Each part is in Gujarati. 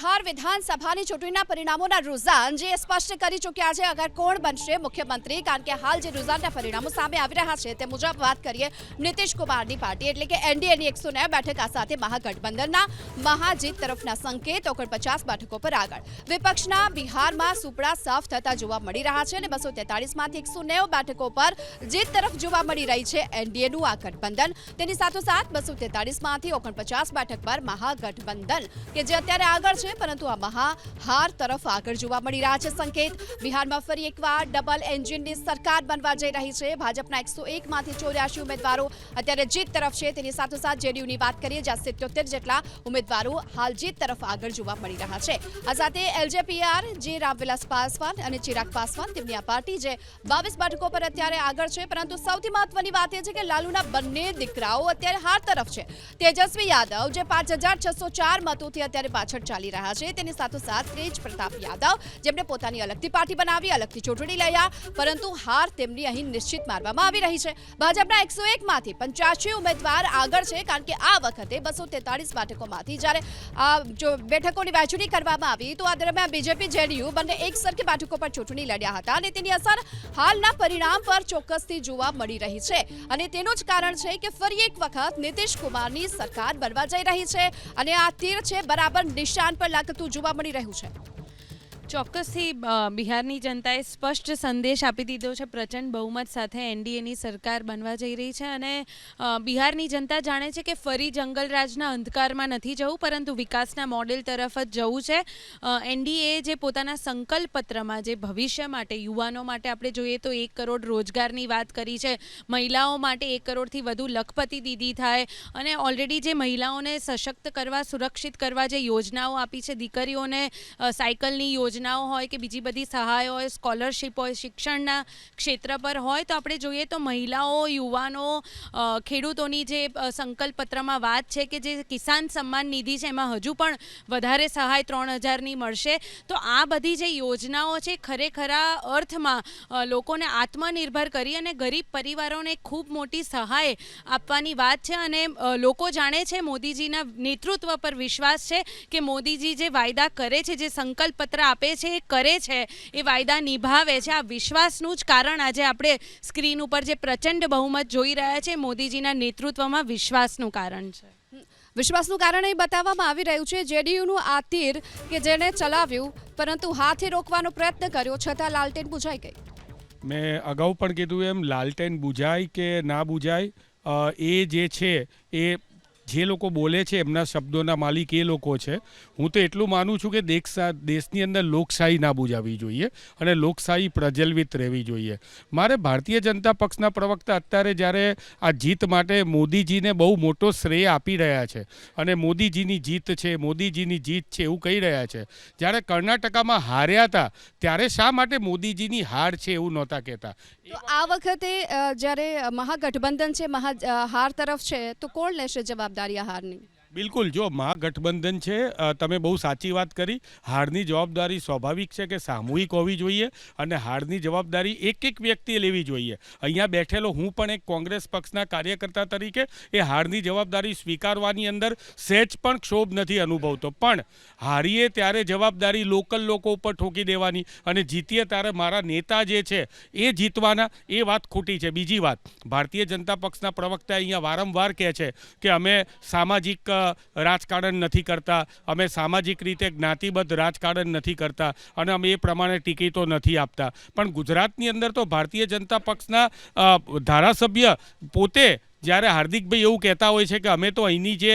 બિહાર વિધાનસભાની ચૂંટણીના પરિણામોના રૂઝાન જે સ્પષ્ટ કરી ચૂક્યા છે અગર કોણ બનશે મુખ્યમંત્રી, કારણ કે હાલ જે રૂઝાનના પરિણામો સામે આવી રહ્યા છે તે મુજબ વાત કરીએ નીતિશ કુમારની પાર્ટી એટલે કે એનડીએની 109 બેઠક સાથે મહાગઠબંધનના મહાજીત તરફના સંકેત 49 બેઠકો પર આગળ. વિપક્ષના બિહારમાં સુપડા સાફ થતા જોવા મળી રહ્યા છે અને 243 માંથી 109 બેઠકો પર જીત તરફ જોવા મળી રહી છે એનડીએનું આ ગઠબંધન. તેની સાથોસાથ 243 માંથી 49 બેઠક પર મહાગઠબંધન કે જે અત્યારે આગળ છે, પરંતુ આ મહાહાર તરફ આગળ જોવા મળી રહ્યા છે સંકેત. બિહારમાં ફરી એકવાર ડબલ એન્જિનની સરકાર બનવા જઈ રહી છે. ભાજપના 101 માંથી 84 ઉમેદવારો અત્યારે જીત તરફ છે. તેની સાથોસાથ જેડીયુની વાત કરીએ જ્યાં 77 જેટલા ઉમેદવારો હાલ જીત તરફ આગળ જોવા મળી રહ્યા છે. આ સાથે એલજેપીઆર જે રામવિલાસ પાસવાન અને ચિરાગ પાસવાન તેમની આ પાર્ટી જે 22 બેઠકો પર અત્યારે આગળ છે, પરંતુ સૌથી મહત્વની વાત એ છે કે લાલુના બંને દીકરાઓ અત્યારે હાર તરફ છે. તેજસ્વી યાદવ જે 5604 મતોથી અત્યારે પાછળ ચાલી રહ્યા છે, તેની સાથોસાથ તેજ પ્રતાપ યાદવ જેમણે પોતાની અલગથી પાર્ટી બનાવી, અલગથી ચૂંટણી લડ્યા, પરંતુ હાર તેમની અહીં નિશ્ચિત માનવામાં આવી રહી છે. ભાજપના 101 માંથી 85 ઉમેદવાર આગળ છે, કારણ કે આ વખતે 243 બેઠકોમાંથી જ્યારે બેઠકોની વહેંચણી કરવામાં આવી તો આ દરમિયાન બીજેપી જેડીયુ બંને એક સરખી બેઠકો પર ચૂંટણી લડ્યા હતા અને તેની અસર હાલના પરિણામ પર ચોક્કસથી જોવા મળી રહી છે. અને તેનું જ કારણ છે કે ફરી એક વખત નીતિશ કુમારની સરકાર બનવા જઈ રહી છે અને આ તીર છે બરાબર નિશાન પર લાગતું જોવા મળી રહ્યું છે. ચોક્કસથી બિહારની જનતાએ સ્પષ્ટ સંદેશ આપી દીધો છે. પ્રચંડ બહુમત સાથે એનડીએની સરકાર બનવા જઈ રહી છે અને બિહારની જનતા જાણે છે કે ફરી જંગલરાજના અંધકારમાં નથી જવું, પરંતુ વિકાસના મોડેલ તરફ જ જવું છે. એનડીએ જે પોતાના સંકલ્પ પત્રમાં જે ભવિષ્ય માટે યુવાનો માટે આપણે જોઈએ તો 1 કરોડ રોજગારની વાત કરી છે, મહિલાઓ માટે 1 કરોડથી વધુ લખપતિ દીદી થાય અને ઓલરેડી જે મહિલાઓને સશક્ત કરવા, સુરક્ષિત કરવા જે યોજનાઓ આપી છે, દીકરીઓને સાયકલની યોજના હોય કે બીજી બધી સહાય હોય, સ્કોલરશિપ હોય, શિક્ષણના ક્ષેત્ર પર હોય, તો આપણે જોઈએ તો મહિલાઓ, યુવાનો, ખેડૂતોની જે સંકલ્પ પત્રમાં વાત છે કે જે કિસાન સન્માન નિધિ છે એમાં હજુ પણ વધારે સહાય 3000ની મળશે. તો આ બધી જે યોજનાઓ છે ખરેખર અર્થમાં લોકોને આત્મનિર્ભર કરી અને ગરીબ પરિવારોને ખૂબ મોટી સહાય આપવાની વાત છે અને લોકો જાણે છે મોદીજીના નેતૃત્વ પર વિશ્વાસ છે કે મોદીજી જે વાયદા કરે છે, જે સંકલ્પ પત્ર આપે છે, કરે છે, એ વાયદા નિભાવે છે. આ વિશ્વાસનું જ કારણ આજે આપણે સ્ક્રીન ઉપર જે પ્રચંડ બહુમત જોઈ રહ્યા છે મોદીજીના નેતૃત્વમાં વિશ્વાસનું કારણ છે. વિશ્વાસનું કારણ એ બતાવવામાં આવી રહ્યું છે જેડીયુનું આ તીર કે જેને ચલાવ્યું પરંતુ હાથે રોકવાનો પ્રયત્ન કર્યો છતાં લાલટેન બુઝાઈ ગઈ. મેં અગાઉ પણ કીધું એમ લાલટેન બુઝાય કે ના બુઝાય એ જે છે એ જે લોકો બોલે છે એમના શબ્દોના માલિક એ લોકો છે. હું તો એટલું માનું છું કે દેશની અંદર લોકશાહી ના બુજાવવી જોઈએ અને લોકશાહી પ્રજ્વલિત રહેવી જોઈએ. મારે ભારતીય જનતા પક્ષના પ્રવક્તા અત્યારે જ્યારે આ જીત માટે મોદીજીને બહુ મોટો શ્રેય આપી રહ્યા છે અને મોદીજીની જીત છે, મોદીજીની જીત છે એવું કહી રહ્યા છે, જ્યારે કર્ણાટકામાં હાર્યા હતા ત્યારે શા માટે મોદીજીની હાર છે એવું નહોતા કહેતા? તો આ વખતે જ્યારે મહાગઠબંધન છે હાર તરફ છે તો કોણ લેશે જવાબદારી આ હારની? બિલકુલ, જો મહાગઠબંધન છે, તમે બહુ સાચી વાત કરી. હારની જવાબદારી સ્વાભાવિક છે કે સામૂહિક હોવી જોઈએ અને હારની જવાબદારી એક વ્યક્તિએ લેવી જોઈએ. અહીંયા બેઠેલો હું પણ એક કોંગ્રેસ પક્ષના કાર્યકર્તા તરીકે એ હારની જવાબદારી સ્વીકારવાની અંદર સહેજ પણ ક્ષોભ નથી અનુભવતો, પણ હારીએ ત્યારે જવાબદારી લોકલ લોકો ઉપર ઠોકી દેવાની અને જીતીએ ત્યારે મારા નેતા જે છે એ જીતવાના, એ વાત ખોટી છે. બીજી વાત, ભારતીય જનતા પક્ષના પ્રવક્તા અહીંયા વારંવાર કહે છે કે અમે સામાજિક રાજકારણ નથી કરતા, અમે સામાજિક રીતે જ્ઞાતિબદ્ધ રાજકારણ નથી કરતા અને અમે એ પ્રમાણે ટિકિટો નથી આપતા. પણ ગુજરાતની અંદર તો ભારતીય જનતા પક્ષના ધારાસભ્ય પોતે જ્યારે હાર્દિકભાઈ એવું કહેતા હોય છે કે અમે તો અહીંની જે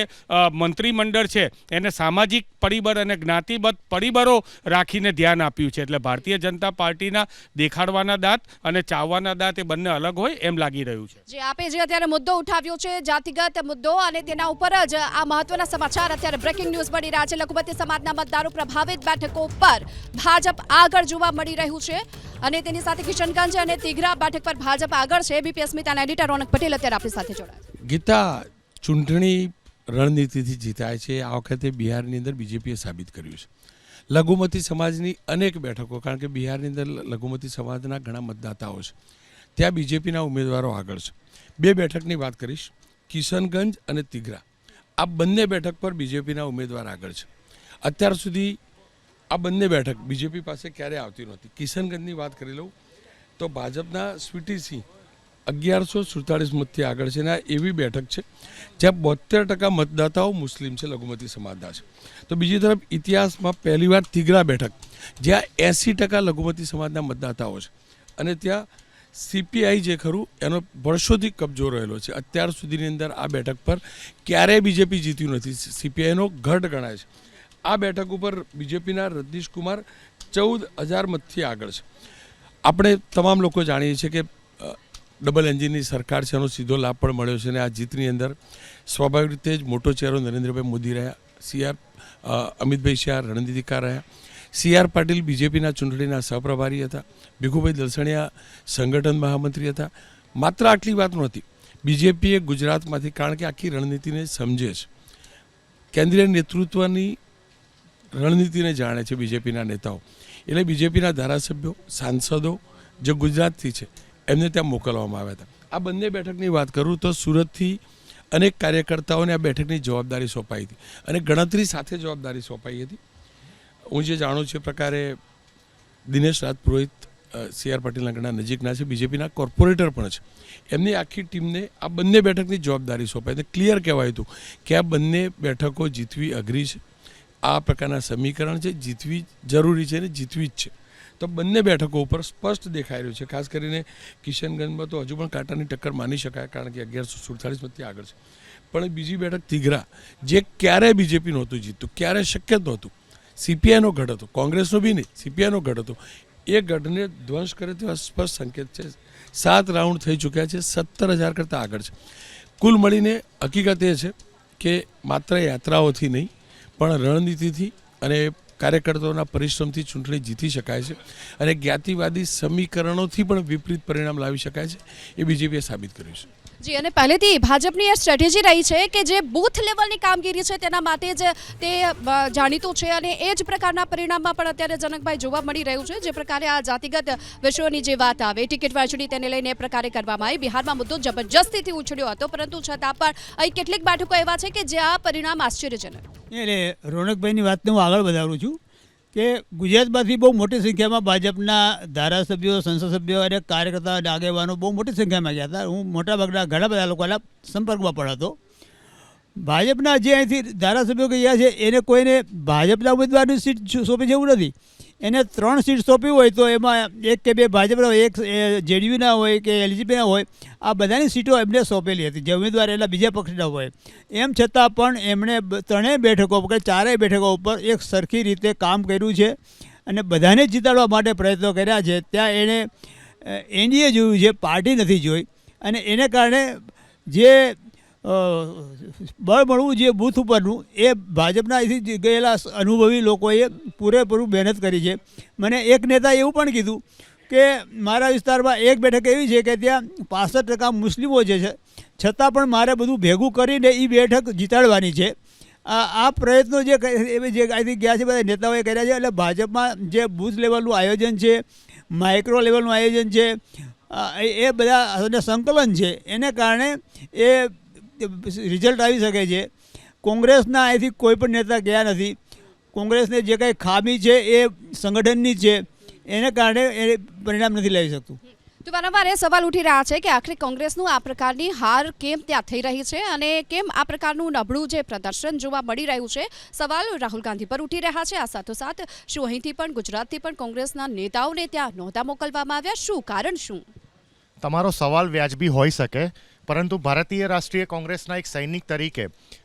મંત્રીમંડળ છે એને સામાજિક પરિબળ અને જ્ઞાતિબદ્ધ પરિબળો રાખીને ધ્યાન આપ્યું છે. એટલે ભારતીય જનતા પાર્ટીના દેખાડવાના દાંત અને ચાવવાના દાંત એ બંને અલગ હોય એમ લાગી રહ્યું છે. જે આપે જે અત્યારે મુદ્દો ઉઠાવ્યો છે જાતિગત મુદ્દો અને તેના ઉપર જ આ મહત્વના સમાચાર અત્યારે બ્રેકિંગ ન્યૂઝ મળી રહ્યા છે. લઘુમતી સમાજના મતદારો પ્રભાવિત બેઠકો પર ભાજપ આગળ જોવા મળી રહ્યું છે અને તેની સાથે કિશનગંજ અને તિઘરા બેઠક પર ભાજપ આગળ છે. બીપી અસ્મિતાના એડિટર રોનક પટેલ અત્યારે આપણી સાથે જોડાયા. ગીતા, ચૂંટણી રણનીતિથી જીતાય છે. આ વખતે બિહારની અંદર બીજેપીએ સાબિત કર્યું છે. લઘુમતી સમાજની અનેક બેઠકો, કારણ કે બિહારની અંદર લઘુમતી સમાજના ઘણા મતદાતાઓ છે, ત્યાં બીજેપીના ઉમેદવારો આગળ છે. 2 બેઠકની વાત કરીશ, કિશનગંજ અને તિઘરા. આ બંને બેઠક પર બીજેપીના ઉમેદવાર આગળ છે. અત્યાર સુધી આ બંને બેઠક બીજેપી પાસે ક્યારેય આવતી નહોતી. કિશનગંજની વાત કરી લઉં તો ભાજપના સ્વીટીસિંહ 1147 મતથી આગળ છે અને આ એવી બેઠક છે જ્યાં 72% મતદાતાઓ મુસ્લિમ છે, લઘુમતી સમાજના છે. તો બીજી તરફ ઇતિહાસમાં પહેલીવાર તિગરા બેઠક જ્યાં 80% લઘુમતી સમાજના મતદાતાઓ છે અને ત્યાં સીપીઆઈ જે ખરું એનો વર્ષોથી કબજો રહેલો છે. અત્યાર સુધીની અંદર આ બેઠક પર ક્યારેય બીજેપી જીત્યું નથી. સીપીઆઈનો ગઢ ગણાય છે. આ બેઠક ઉપર બીજેપીના રજનીશ કુમાર 14,000 મતથી આગળ છે. આપણે તમામ લોકો જાણીએ છીએ કે ડબલ એન્જિનની સરકાર છે, એનો સીધો લાભ પણ મળ્યો છે અને આ જીતની અંદર સ્વાભાવિક રીતે જ મોટો ચહેરો નરેન્દ્રભાઈ મોદી રહ્યા, અમિતભાઈ શાહ રણનીતિકાર રહ્યા, CR પાટીલ બીજેપીના ચૂંટણીના સહપ્રભારી હતા, ભીખુભાઈ દલસણિયા સંગઠન મહામંત્રી હતા. માત્ર આટલી વાત નહોતી, બીજેપીએ ગુજરાતમાંથી, કારણ કે આખી રણનીતિને સમજે છે, કેન્દ્રીય નેતૃત્વની રણનીતિને જાણે છે બીજેપીના નેતાઓ, એટલે બીજેપીના ધારાસભ્યો સાંસદો જે ગુજરાતથી છે એમને ત્યાં મોકલવામાં આવ્યા હતા. આ બંને બેઠકની વાત કરું તો સુરતથી અનેક કાર્યકર્તાઓને આ બેઠકની જવાબદારી સોંપાઈ હતી અને ગણતરી સાથે જવાબદારી સોંપાઈ હતી. હું જે જાણું છું એ પ્રકારે દિનેશ રાજ પુરોહિત CR પાટીલના ઘણા નજીકના છે, બીજેપીના કોર્પોરેટર પણ છે, એમની આખી ટીમને આ બંને બેઠકની જવાબદારી સોંપાઈ હતી. ક્લિયર કહેવાયું હતું કે આ બંને બેઠકો જીતવી અઘરી છે, આ પ્રકારના સમીકરણ છે, જીતવી જરૂરી છે અને જીતવી જ છે. તો બંને બેઠકો ઉપર સ્પષ્ટ દેખાઈ રહ્યું છે. ખાસ કરીને કિશનગંજમાં તો હજુ પણ કાંટાની ટક્કર માની શકાય, કારણ કે 1147 મતથી આગળ છે. પણ બીજી બેઠક તિગરા જે ક્યારેય બીજેપી નહોતું જીતતું, ક્યારેય શક્ય જ નહોતું, સીપીઆઈનો ગઢ હતો, કોંગ્રેસનો બી નહીં, સીપીઆઈનો ગઢ હતો. એ ગઢને ધ્વંસ કરે તેવા સ્પષ્ટ સંકેત છે. 7 રાઉન્ડ થઈ ચૂક્યા છે, 17,000 કરતાં આગળ છે. કુલ મળીને હકીકત એ છે કે માત્ર યાત્રાઓથી નહીં પણ રણનીતિથી અને કાર્યકર્તાઓના પરિશ્રમથી ચૂંટણી જીતી શકાય છે અને જ્ઞાતિવાદી સમીકરણોથી પણ વિપરીત પરિણામ લાવી શકાય છે, એ બીજેપીએ સાબિત કર્યું છે. જી, અને પહેલેથી ભાજપની એ સ્ટ્રેટેજી રહી છે કે જે બૂથ લેવલની કામગીરી છે તેના માટે જ તે જાણીતું છે અને એ જ પ્રકારના પરિણામમાં પણ અત્યારે જનકભાઈ જોવા મળી રહ્યું છે. જે પ્રકારે આ જાતિગત વિષયોની જે વાત આવે, ટિકિટ વહેંચણી તેને લઈને એ પ્રકારે કરવામાં આવી. બિહારમાં મુદ્દો જબરજસ્તીથી ઉછળ્યો હતો, પરંતુ છતાં પણ અહીં કેટલીક બેઠકો એવા છે કે જે આ પરિણામ આશ્ચર્યજનક. એટલે રોનકભાઈની વાતને હું આગળ વધારું છું કે ગુજરાતમાંથી બહુ મોટી સંખ્યામાં ભાજપના ધારાસભ્યો, સંસદ સભ્યો અને કાર્યકર્તા અને આગેવાનો બહુ મોટી સંખ્યામાં ગયા હતા. હું મોટાભાગના ઘણા બધા લોકોના સંપર્કમાં પણ હતો. ભાજપના જે અહીંથી ધારાસભ્યો ગયા છે એને કોઈને ભાજપના ઉમેદવારની સીટ સોંપી જેવું નથી. એને 3 સીટ સોંપી હોય તો એમાં 1 કે 2 ભાજપના હોય, 1 જેડીયુના હોય કે એલજીપીના હોય, આ બધાની સીટો એમને સોંપેલી હતી જે ઉમેદવાર એટલા બીજા પક્ષના હોય. એમ છતાં પણ એમણે 3 બેઠકો કે 4 બેઠકો ઉપર એક સરખી રીતે કામ કર્યું છે અને બધાને જીતાડવા માટે પ્રયત્નો કર્યા છે. ત્યાં એણે એનડીએ જોયું છે, પાર્ટી નથી જોઈ અને એને કારણે જે બળ મળવું જે બૂથ ઉપરનું એ ભાજપના અહીંથી ગયેલા અનુભવી લોકોએ પૂરેપૂરું મહેનત કરી છે. મને એક નેતા એવું પણ કીધું કે મારા વિસ્તારમાં એક બેઠક એવી છે કે ત્યાં 65% મુસ્લિમો જે છે, છતાં પણ મારે બધું ભેગું કરીને એ બેઠક જીતાડવાની છે. આ પ્રયત્નો જે અહીંથી ગયા છે બધા નેતાઓએ કર્યા છે. એટલે ભાજપમાં જે બૂથ લેવલનું આયોજન છે, માઇક્રો લેવલનું આયોજન છે, એ બધા અને સંકલન છે, એને કારણે એ રિઝલ્ટ આવી શકે છે. કોંગ્રેસના અહીંથી કોઈ પણ નેતા ગયા નથી. કોંગ્રેસને જે કંઈ ખામી છે એ સંગઠનની છે, એને કારણે એ પરિણામ નથી લાવી શકતું. તો વારંવાર એ સવાલ ઉઠી રહ્યા છે કે આખરે કોંગ્રેસનું આ પ્રકારની હાર કેમ ત્યાં થઈ રહી છે અને કેમ આ પ્રકારનું નબળું જે પ્રદર્શન જોવા મળી રહ્યું છે. સવાલ રાહુલ ગાંધી પર ઉઠી રહ્યા છે. આ સાથોસાથ શું અહીંથી પણ ગુજરાતથી પણ કોંગ્રેસના નેતાઓને ત્યાં નહોતા મોકલવામાં આવ્યા? શું કારણ શું? તમારો સવાલ વ્યાજબી હોઈ શકે, परंतु भारतीय राष्ट्रीय कांग्रेस ना एक सैनिक तरीके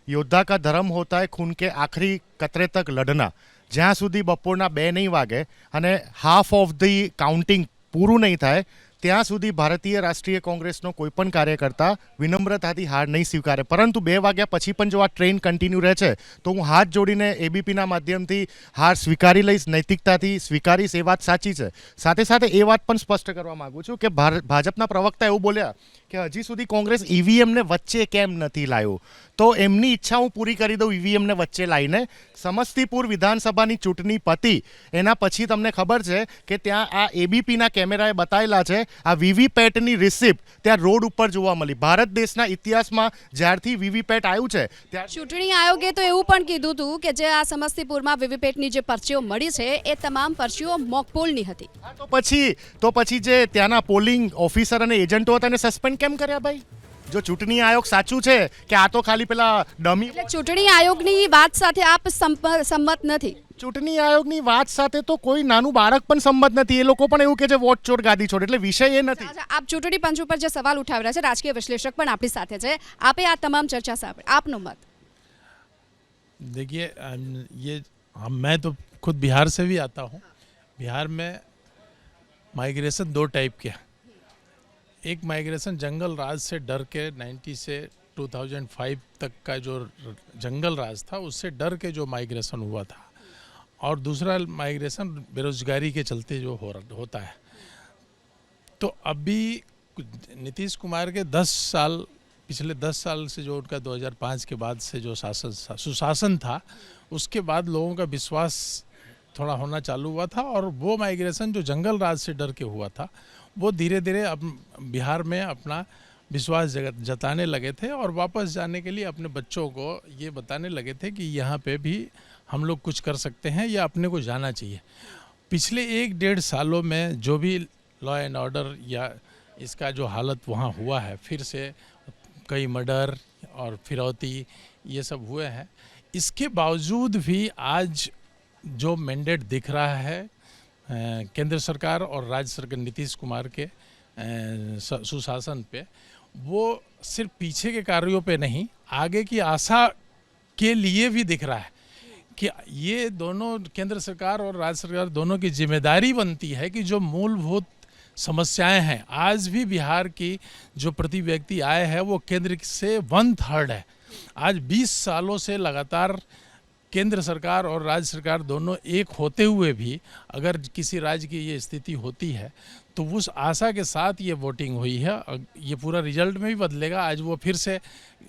योद्धा का धर्म होता है खून के आखिरी कतरे तक लड़ना. ज्यां सुधी बपोरना 2 नहीं वागे अने हाफ ऑफ दी काउंटिंग पूरू नहीं थाय ત્યાં સુધી ભારતીય રાષ્ટ્રીય કોંગ્રેસનો કોઈ પણ કાર્યકર્તા વિનમ્રતાથી હાર નહીં સ્વીકારે. પરંતુ 2 વાગ્યા પછી પણ જો આ ટ્રેન કન્ટિન્યુ રહે છે તો હું હાથ જોડીને એબીપીના માધ્યમથી હાર સ્વીકારી લઈશ, નૈતિકતાથી સ્વીકારીશ. એ વાત સાચી છે. સાથે સાથે એ વાત પણ સ્પષ્ટ કરવા માગું છું કે ભાજપના પ્રવક્તા એવું બોલ્યા કે હજી સુધી કોંગ્રેસ ઈવીએમને વચ્ચે કેમ નથી લાવ્યું. તો એમની ઈચ્છા હું પૂરી કરી દઉં. ઈવીએમને વચ્ચે લાવીને સમસ્તીપુર વિધાનસભાની ચૂંટણી પતી એના પછી તમને ખબર છે કે ત્યાં આ એબીપીના કેમેરાએ બતાવેલા છે આ વીવીપેટની રિસિપ્ટ ત્યાં રોડ ઉપર જોવા મળી. ભારત દેશના ઇતિહાસમાં જ્યારથી વીવીપેટ આવ્યું છે ત્યાર ચૂંટણી આયોગે તો એવું પણ કીધું હતું કે જે આ સમસ્તીપુરમાં વીવીપેટની જે પરચીઓ મળી છે એ તમામ પરચીઓ મોકપોલની હતી. હા, તો પછી જે ત્યાંના પોલિંગ ઓફિસર અને એજન્ટો હતા એને સસ્પેન્ડ કેમ કર્યા ભાઈ? જો ચૂંટણી આયોગ સાચું છે કે આ તો ખાલી પેલા ડમી, એટલે ચૂંટણી આયોગની વાત સાથે આપ સંમત નથી? ચૂંટણી આયોગની વાત સાથે તો કોઈ નાનું બાળક પણ સંમત નથી. એ લોકો પણ એવું કે છે વોટ ચોર ગાદી છોડ, એટલે વિષય એ નથી. અચ્છા, આપ ચૂંટણી પંચ ઉપર જે સવાલ ઉઠાવી રહ્યા છે, રાજકીય વિશ્લેષક પણ આપણી સાથે છે, આપે આ તમામ ચર્ચા સાંભળી, આપનો મત? देखिए मैं तो खुद बिहार से भी आता हूँ. बिहार में माइग्रेशन दो टाइप के हैं. एक माइग्रेशन जंगल राज से डर के 90 से 2005 तक का जो जंगल राज था उससे डर के जो माइग्रेशन हुआ था, और दूसरा माइग्रेशन बेरोजगारी के चलते जो होता है. तो अभी नीतीश कुमार के 10 साल, पिछले 10 साल से जो उनका 2005 के बाद से जो सुशासन था, उसके बाद लोगों का विश्वास थोड़ा होना चालू हुआ था, और वो माइग्रेशन जो जंगल राज से डर के हुआ था वो धीरे धीरे अब बिहार में अपना विश्वास जताने लगे थे, और वापस जाने के लिए अपने बच्चों को ये बताने लगे थे कि यहाँ पे भी हम लोग कुछ कर सकते हैं या अपने को जाना चाहिए. पिछले 1-1.5 सालों में जो भी लॉ एंड ऑर्डर या इसका जो हालत वहाँ हुआ है, फिर से कई मर्डर और फिरौती ये सब हुए हैं, इसके बावजूद भी आज जो मैंडेट दिख रहा है केंद्र सरकार और राज्य सरकार नीतीश कुमार के सुशासन पे, वो सिर्फ पीछे के कार्यों पे नहीं, आगे की आशा के लिए भी दिख रहा है कि ये दोनों, केंद्र सरकार और राज्य सरकार दोनों की जिम्मेदारी बनती है कि जो मूलभूत समस्याएं हैं, आज भी बिहार की जो प्रति व्यक्ति आय है वो केंद्र से 1/3 है. आज 20 सालों से लगातार केंद्र सरकार और राज्य सरकार दोनों एक होते हुए भी अगर किसी राज्य की ये स्थिति होती है तो उस आशा के साथ ये वोटिंग हुई है. ये पूरा रिजल्ट में भी बदलेगा. आज वो फिर से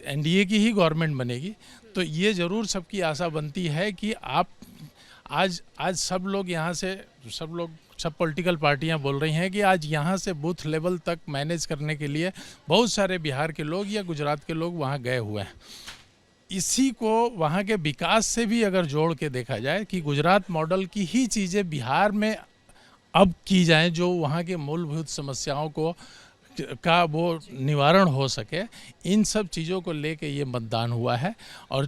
एनडीए की ही गवर्नमेंट बनेगी, तो ये ज़रूर सबकी आशा बनती है कि आप आज सब लोग यहाँ से, सब पॉलिटिकल पार्टियाँ बोल रही हैं कि आज यहाँ से बूथ लेवल तक मैनेज करने के लिए बहुत सारे बिहार के लोग या गुजरात के लोग वहाँ गए हुए हैं. इसी को वहाँ के विकास से भी अगर जोड़ के देखा जाए कि गुजरात मॉडल की ही चीज़ें बिहार में अब की जाएं, जो वहाँ के मूलभूत समस्याओं का वो निवारण हो सके, इन सब चीज़ों को लेके ये मतदान हुआ है. और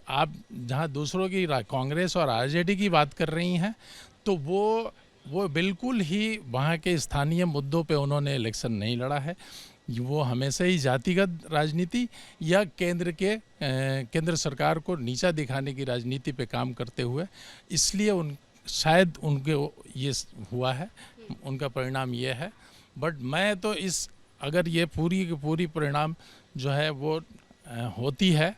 आप जहाँ दूसरों की कांग्रेस और आरजेडी की बात कर रही हैं, तो वो बिल्कुल ही वहाँ के स्थानीय मुद्दों पे उन्होंने इलेक्शन नहीं लड़ा है. वो हमेशा ही जातिगत राजनीति या केंद्र सरकार को नीचा दिखाने की राजनीति पे काम करते हुए, इसलिए शायद उनके ये हुआ है, उनका परिणाम ये है. बट मैं तो अगर ये पूरी की पूरी परिणाम जो है वो होती है,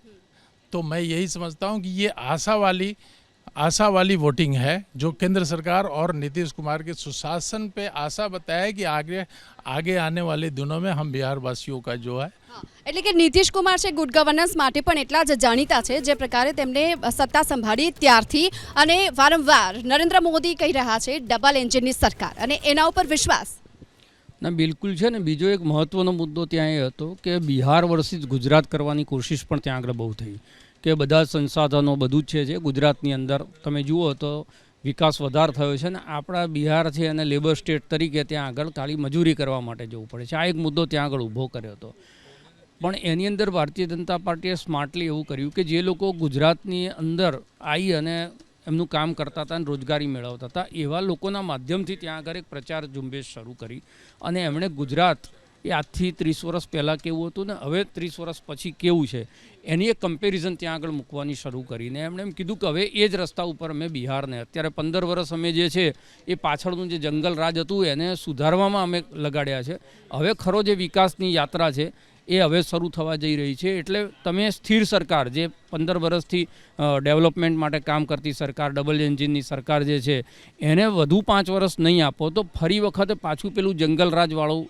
तो मैं यही समझता हूँ कि ये आशा वाली वोटिंग है, जो केंद्र सरकार और नीतीश कुमार के सुशासन पे आशा बताया कि आगे आने वाले दिनों में हम बिहार वासियों का जो है. એટલે કે નીતિશ કુમાર છે ગુડ ગવર્નન્સ માટે પણ એટલા જ જાણીતા છે, જે પ્રકારે તેમણે સત્તા સંભાળી ત્યારથી, અને વારંવાર નરેન્દ્ર મોદી કહી રહ્યા છે ડબલ એન્જિનની સરકાર, અને એના ઉપર વિશ્વાસ ના બિલકુલ છે ને. બીજો એક મહત્ત્વનો મુદ્દો ત્યાં એ હતો કે બિહાર વર્સિસ ગુજરાત કરવાની કોશિશ પણ ત્યાં આગળ બહુ થઈ, કે બધા સંસાધનો બધું જ છે ગુજરાતની અંદર તમે જુઓ તો વિકાસ વધારે થયો છે, ને આપણા બિહાર છે અને લેબર સ્ટેટ તરીકે ત્યાં આગળ ખાલી મજૂરી કરવા માટે જવું પડે છે. આ એક મુદ્દો ત્યાં આગળ ઊભો કર્યો હતો. પણ એની અંદર ભારતીય જનતા પાર્ટીએ સ્માર્ટલી એવું કર્યું કે જે લોકો ગુજરાતની અંદર આવી અને એમનું કામ કરતા હતા અને રોજગારી મેળવતા હતા, એવા લોકોના માધ્યમથી ત્યાં આગળ એક પ્રચાર ઝુંબેશ શરૂ કરી, અને એમણે ગુજરાત એ આજથી 30 વર્ષ પહેલાં કેવું હતું ને હવે 30 વર્ષ પછી કેવું છે એની એક કમ્પેરિઝન ત્યાં આગળ મૂકવાની શરૂ કરીને એમણે એમ કીધું કે હવે એ જ રસ્તા ઉપર અમે બિહારને અત્યારે 15 વર્ષ અમે જે છે એ પાછળનું જે જંગલ રાજ હતું એને સુધારવામાં અમે લગાડ્યા છે. હવે ખરો જે વિકાસની યાત્રા છે એ હવે શરૂ થવા જઈ રહી છે. એટલે તમે સ્થિર સરકાર, જે 15 વર્ષથી ડેવલપમેન્ટ માટે કામ કરતી સરકાર, ડબલ એન્જિનની સરકાર જે છે, એને વધુ 5 વર્ષ નહીં આપો તો ફરી વખતે પાછું પેલું જંગલરાજવાળું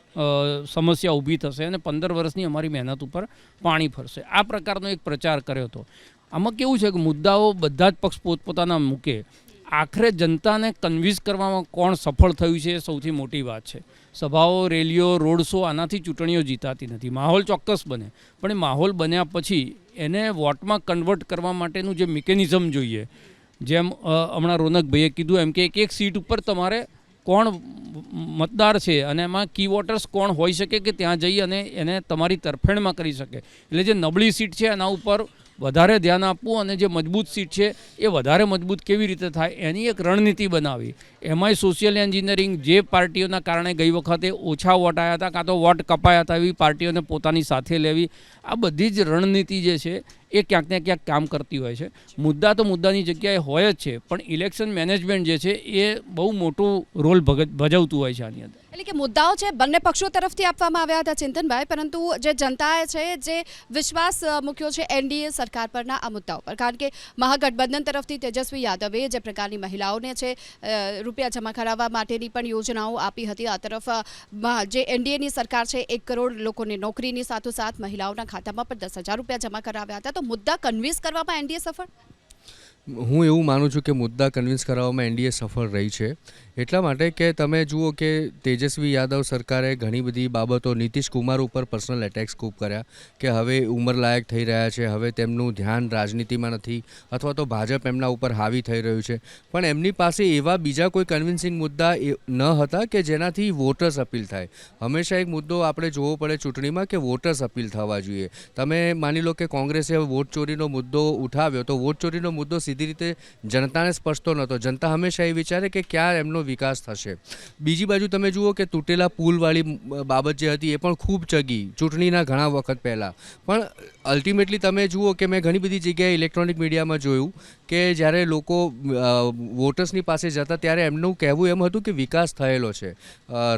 સમસ્યા ઊભી થશે અને 15 વર્ષની અમારી મહેનત ઉપર પાણી ફરશે. આ પ્રકારનો એક પ્રચાર કર્યો હતો. આમાં કેવું છે કે મુદ્દાઓ બધા જ પક્ષ પોતપોતાના મૂકે. આખરે જનતાને કન્વિન્સ કરવામાં કોણ સફળ થયું છે એ સૌથી મોટી વાત છે. સભાઓ, રેલીઓ, રોડ શો, આનાથી ચૂંટણીઓ જીતાતી નથી. માહોલ ચોક્કસ બને, પણ એ માહોલ બન્યા પછી એને વોટમાં કન્વર્ટ કરવા માટેનું જે મિકેનિઝમ જોઈએ, જેમ હમણાં રોનકભાઈએ કીધું એમ કે એક સીટ ઉપર તમારે કોણ મતદાર છે અને એમાં કી વોટર્સ કોણ હોઈ શકે કે ત્યાં જઈ અને એને તમારી તરફેણમાં કરી શકે. એટલે જે નબળી સીટ છે એના ઉપર વધારે ધ્યાન આપવું અને જે મજબૂત સીટ છે એ વધારે મજબૂત કેવી રીતે થાય એની એક રણનીતિ બનાવી. એમાંય સોશિયલ એન્જિનિયરિંગ, જે પાર્ટીઓના કારણે ગઈ વખતે ઓછા વોટ આવ્યા હતા કાં તો વોટ કપાયા હતા એવી પાર્ટીઓને પોતાની સાથે લેવી, આ બધી જ રણનીતિ જે છે એ ક્યાંક ને ક્યાંક કામ કરતી હોય છે. મુદ્દા તો મુદ્દાની જગ્યાએ હોય જ છે, પણ ઇલેક્શન મેનેજમેન્ટ જે છે એ બહુ મોટો રોલ ભજવતું હોય છે આની અંદર. એટલે કે મુદ્દાઓ છે બંને પક્ષો તરફથી આપવામાં આવ્યા હતા ચિંતનભાઈ, પરંતુ જે જનતાએ છે જે વિશ્વાસ મૂક્યો છે એનડીએ સરકાર પરના આ મુદ્દાઓ પર, કારણ કે મહાગઠબંધન તરફથી તેજસ્વી યાદવે જે પ્રકારની મહિલાઓને છે રૂપિયા જમા કરાવવા માટેની પણ યોજનાઓ આપી હતી, આ તરફ જે એનડીએની સરકાર છે 1 કરોડ લોકોને નોકરીની સાથોસાથ મહિલાઓના ખાતામાં પણ 10,000 રૂપિયા જમા કરાવ્યા હતા. તો મુદ્દા કન્વિન્સ કરવામાં એનડીએ સફળ? હું એવું માનું છું કે મુદ્દા કન્વિન્સ કરાવવામાં એનડીએ સફળ રહી છે, એટલા માટે કે તમે જુઓ કે તેજસ્વી યાદવ સરકારે ઘણી બધી બાબતો નીતિશ કુમાર ઉપર પર્સનલ એટેક્સ ખૂબ કર્યા કે હવે ઉંમરલાયક થઈ રહ્યા છે, હવે તેમનું ધ્યાન રાજનીતિમાં નથી અથવા તો ભાજપ એમના ઉપર હાવી થઈ રહ્યું છે. પણ એમની પાસે એવા બીજા કોઈ કન્વિન્સિંગ મુદ્દા ન હતા કે જેનાથી વોટર્સ અપીલ થાય. હંમેશા એક મુદ્દો આપણે જોવો પડે ચૂંટણીમાં કે વોટર્સ અપીલ થવા જોઈએ. તમે માની લો કે કોંગ્રેસે વોટ ચોરીનો મુદ્દો ઉઠાવ્યો, તો વોટ ચોરીનો મુદ્દો સીધી રીતે જનતાને સ્પર્શતો નહોતો. જનતા હંમેશા એ વિચારે કે ક્યાં એમનો વિકાસ થશે. બીજી બાજુ તમે જુઓ કે તૂટેલા પુલવાળી બાબત જે હતી એ પણ ખૂબ ચગી ચૂંટણીના ઘણા વખત પહેલાં. પણ અલ્ટિમેટલી તમે જુઓ કે મેં ઘણી બધી જગ્યાએ ઇલેક્ટ્રોનિક મીડિયામાં જોયું કે જ્યારે લોકો વોટર્સની પાસે જતા ત્યારે એમનું કહેવું એમ હતું કે વિકાસ થયેલો છે,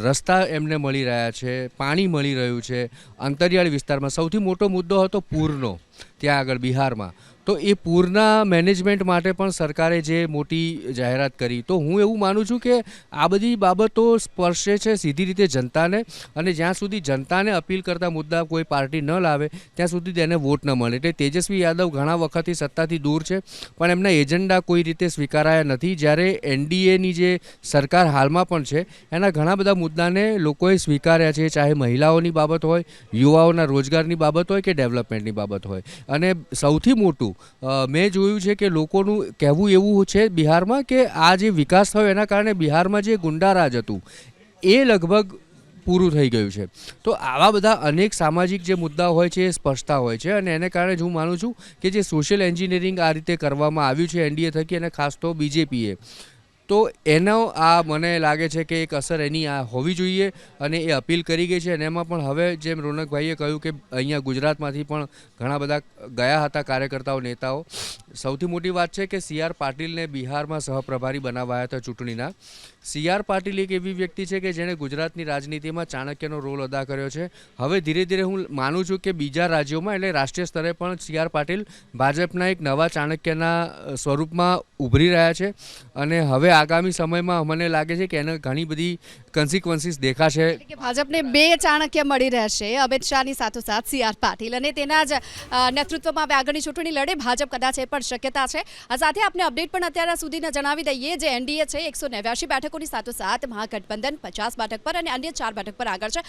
રસ્તા એમને મળી રહ્યા છે, પાણી મળી રહ્યું છે. અંતરિયાળ વિસ્તારમાં સૌથી મોટો મુદ્દો હતો પૂરનો, ત્યાં આગળ બિહારમાં. તો એ પૂરના મેનેજમેન્ટ માટે પણ સરકારે જે મોટી જાહેરાત કરી, તો હું એવું માનું છું કે આ બધી બાબતો સ્પર્શે છે સીધી રીતે જનતાને, અને જ્યાં સુધી જનતાને અપીલ કરતા મુદ્દા કોઈ પાર્ટી ન લાવે ત્યાં સુધી તેને વોટ ન મળે. એટલે તેજસ્વી યાદવ ઘણા વખતથી સત્તાથી દૂર છે, પણ એમના એજન્ડા કોઈ રીતે સ્વીકારાયા નથી. જ્યારે એનડીએની જે સરકાર હાલમાં પણ છે એના ઘણા બધા મુદ્દાને લોકોએ સ્વીકાર્યા છે, ચાહે મહિલાઓની બાબત હોય, યુવાઓના રોજગારની બાબત હોય કે ડેવલપમેન્ટની બાબત હોય. અને સૌથી મોટું મેં જોયું છે કે લોકોનું કહેવું એવું છે બિહારમાં કે આ જે વિકાસ થયો એના કારણે બિહારમાં જે ગુંડારાજ હતું એ લગભગ પૂરું થઈ ગયું છે. તો આવા બધા અનેક સામાજિક જે મુદ્દાઓ હોય છે એ સ્પષ્ટતા હોય છે, અને એને કારણે હું માનું છું કે જે સોશિયલ એન્જિનિયરિંગ આ રીતે કરવામાં આવ્યું છે એનડીએ થકી, અને ખાસ તો બીજેપીએ, તો એનો આ મને લાગે છે કે એક અસર એની આ હોવી જોઈએ, અને એ અપીલ કરી ગઈ છે. અને એમાં પણ હવે જેમ રોનકભાઈએ કહ્યું કે અહીંયા ગુજરાતમાંથી પણ ઘણા બધા ગયા હતા કાર્યકર્તાઓ, નેતાઓ. સૌથી મોટી વાત છે કે CR પાટીલને બિહારમાં સહપ્રભારી બનાવાયા હતા ચૂંટણીના. CR પાટીલ એક એવી વ્યક્તિ છે કે જેણે ગુજરાતની રાજનીતિમાં ચાણક્યનો રોલ અદા કર્યો છે. હવે ધીરે ધીરે હું માનું છું કે બીજા રાજ્યોમાં એટલે રાષ્ટ્રીય સ્તરે પણ CR પાટીલ ભાજપના એક નવા ચાણક્યના સ્વરૂપમાં ઉભરી રહ્યા છે, અને હવે આગામી સમયમાં મને લાગે છે કે એને ઘણી બધી કન્સિક્વન્સીસ દેખાશે. ભાજપને 2 ચાણક્ય મળી રહેશે, અમિત શાહની સાથોસાથ CR પાટીલ, અને તેના જ નેતૃત્વમાં હવે આગળની ચૂંટણી લડે ભાજપ, કદાચ એ પણ શક્યતા છે. આ સાથે આપણે અપડેટ પણ અત્યાર સુધીના જણાવી દઈએ. જે એનડીએ છે 189 બેઠકોની સાથોસાથ મહાગઠબંધન 50 બેઠક પર અને અન્ય 4 બેઠક પર આગળ છે.